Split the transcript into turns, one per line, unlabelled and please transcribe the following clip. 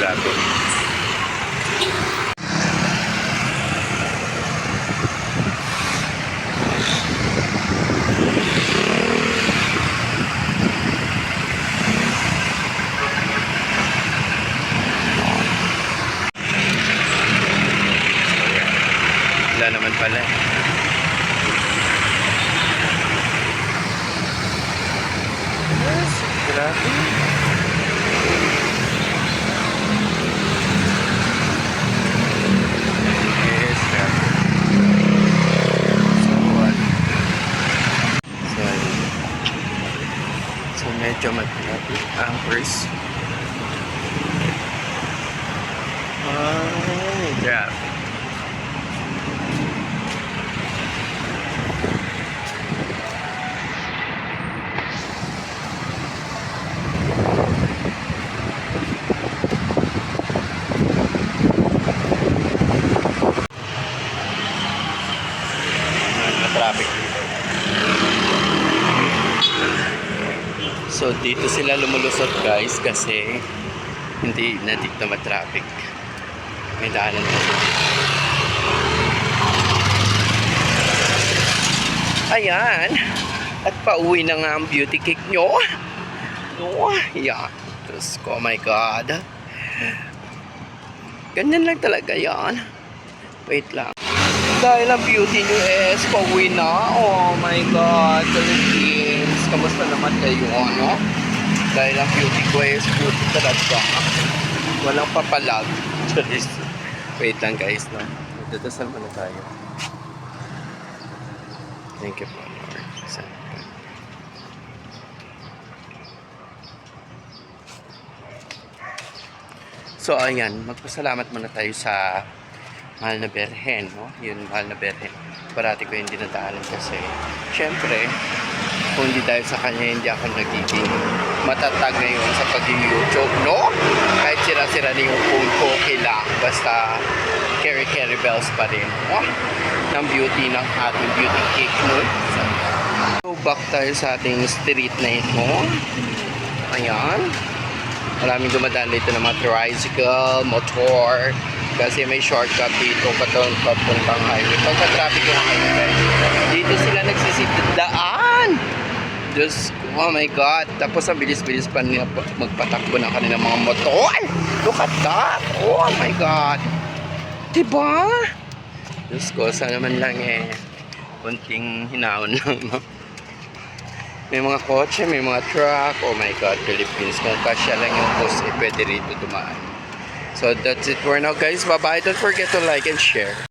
Grabe. Wala naman pala. Yes, grabe. Yes, grabe. So medyo mag-traffic ang first. Ay, grabe. Traffic. So dito sila lumulusot guys kasi hindi na dito ma-traffic. May daanan kasi. Ayan. At pauwi na nga ang beauty cake nyo. No, yan. Diyos ko, oh my God. Ganyan lang talaga yan. Wait lang. Dahil ang beauty nyo is pauwi na. Oh my God, Philippines. Kamusta naman kayo, ano? Dahil ang beauty ko is beauty talaga. Walang papalag. Wait lang guys, no? Magdadasal muna tayo. Thank you po, Lord. So, ayan. Magpasalamat muna tayo sa Mahal na Berhen, no? Yun, Mahal na Berhen. Parati ko yung dinadaanan kasi syempre, kung hindi dahil sa kanya, hindi ako nagiging matatag ngayon sa pag-YouTube, no? Kahit sira-sira na yung phone ko, okay lang. Basta carry bells pa rin, no? Ng beauty ng ating beauty cake, no? So, back tayo sa ating street na ito. Ayan. Maraming dumadaan dito ng mga tricycle, motor, kasi may shortcut dito papuntang highway. Pagka-traffic yung highway guys. Dito sila nagsisitdaan. Diyos ko, oh my God. Tapos ang bilis-bilis pa nila magpatakbo ng kanilang mga motor. Look at that. Oh my God. Diba? Diyos ko, sana naman lang kunting hinaon lang, no? May mga kotse, may mga truck. Oh my God, Philippines. Kung kasya lang yung bus, pwede rito dumaan. So that's it for now guys. Bye bye. Don't forget to like and share.